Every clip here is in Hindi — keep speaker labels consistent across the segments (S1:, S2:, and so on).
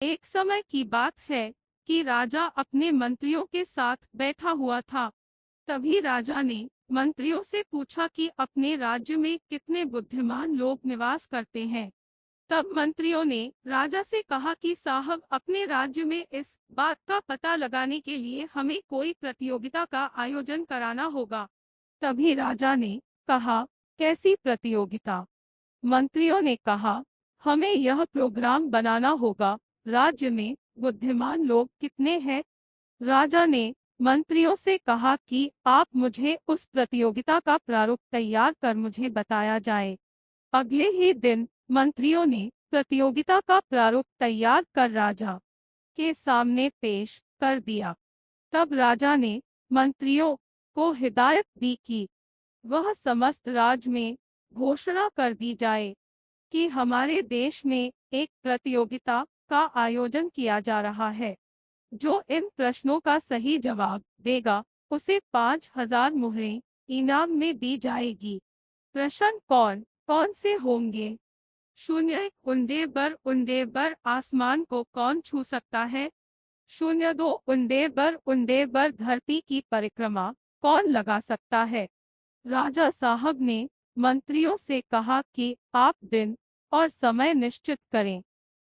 S1: एक समय की बात है कि राजा अपने मंत्रियों के साथ बैठा हुआ था। तभी राजा ने मंत्रियों से पूछा कि अपने राज्य में कितने बुद्धिमान लोग निवास करते हैं। तब मंत्रियों ने राजा से कहा कि साहब, अपने राज्य में इस बात का पता लगाने के लिए हमें कोई प्रतियोगिता का आयोजन कराना होगा। तभी राजा ने कहा, कैसी प्रतियोगिता? मंत्रियों ने कहा, हमें यह प्रोग्राम बनाना होगा, राज्य में बुद्धिमान लोग कितने हैं। राजा ने मंत्रियों से कहा कि आप मुझे उस प्रतियोगिता का प्रारूप तैयार कर मुझे बताया जाए। अगले ही दिन मंत्रियों ने प्रतियोगिता का प्रारूप तैयार कर राजा के सामने पेश कर दिया। तब राजा ने मंत्रियों को हिदायत दी कि वह समस्त राज्य में घोषणा कर दी जाए कि हमारे देश में एक प्रतियोगिता का आयोजन किया जा रहा है। जो इन प्रश्नों का सही जवाब देगा उसे 5,000 मुहरें इनाम में दी जाएगी। प्रश्न कौन कौन से होंगे? शून्य, उंडे बर आसमान को कौन छू सकता है? शून्य दो, उंडे बर धरती की परिक्रमा कौन लगा सकता है? राजा साहब ने मंत्रियों से कहा कि आप दिन और समय निश्चित करें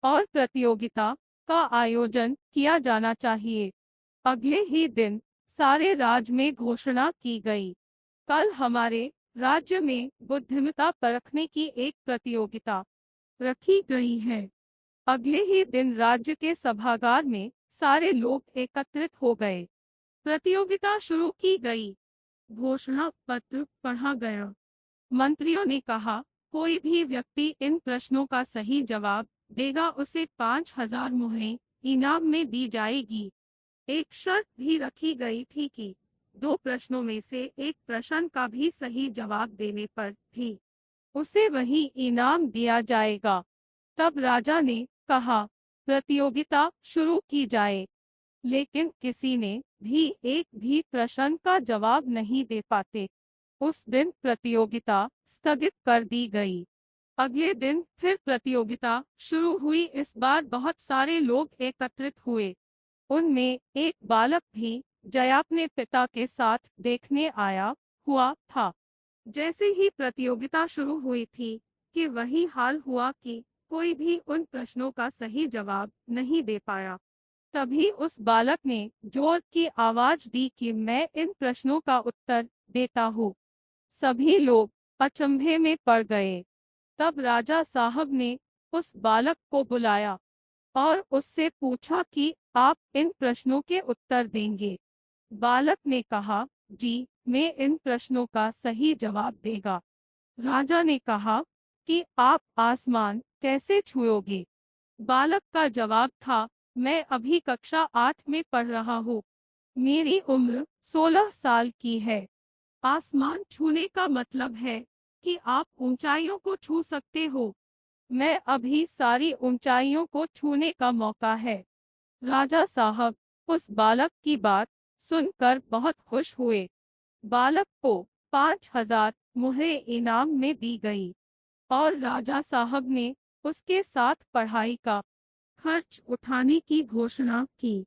S1: और प्रतियोगिता का आयोजन किया जाना चाहिए। अगले ही दिन सारे राज्य में घोषणा की गई, कल हमारे राज्य में बुद्धिमत्ता परखने की एक प्रतियोगिता रखी गई है। अगले ही दिन राज्य के सभागार में सारे लोग एकत्रित हो गए। प्रतियोगिता शुरू की गई। घोषणा पत्र पढ़ा गया। मंत्रियों ने कहा, कोई भी व्यक्ति इन प्रश्नों का सही जवाब देगा उसे 5,000 मुहरें इनाम में दी जाएगी। एक शर्त भी रखी गई थी कि 2 प्रश्नों में से एक प्रश्न का भी सही जवाब देने पर भी उसे वही इनाम दिया जाएगा। तब राजा ने कहा, प्रतियोगिता शुरू की जाए। लेकिन किसी ने भी एक भी प्रश्न का जवाब नहीं दे पाते। उस दिन प्रतियोगिता स्थगित कर दी गई। अगले दिन फिर प्रतियोगिता शुरू हुई। इस बार बहुत सारे लोग एकत्रित हुए। उनमें एक बालक भी जया अपने पिता के साथ देखने आया हुआ था। जैसे ही प्रतियोगिता शुरू हुई थी कि वही हाल हुआ कि कोई भी उन प्रश्नों का सही जवाब नहीं दे पाया। तभी उस बालक ने जोर की आवाज दी कि मैं इन प्रश्नों का उत्तर देता हूँ। सभी लोग अचंभे में पड़ गए। तब राजा साहब ने उस बालक को बुलाया और उससे पूछा कि आप इन प्रश्नों के उत्तर देंगे। बालक ने कहा, जी, मैं इन प्रश्नों का सही जवाब देगा। राजा ने कहा कि आप आसमान कैसे छुओगे? बालक का जवाब था, मैं अभी कक्षा 8 में पढ़ रहा हूँ। मेरी उम्र 16 साल की है। आसमान छूने का मतलब है कि आप ऊंचाइयों को छू सकते हो। मैं अभी सारी ऊंचाइयों को छूने का मौका है। राजा साहब उस बालक की बात सुनकर बहुत खुश हुए। बालक को 5,000 मुहरें इनाम में दी गई और राजा साहब ने उसके साथ पढ़ाई का खर्च उठाने की घोषणा की।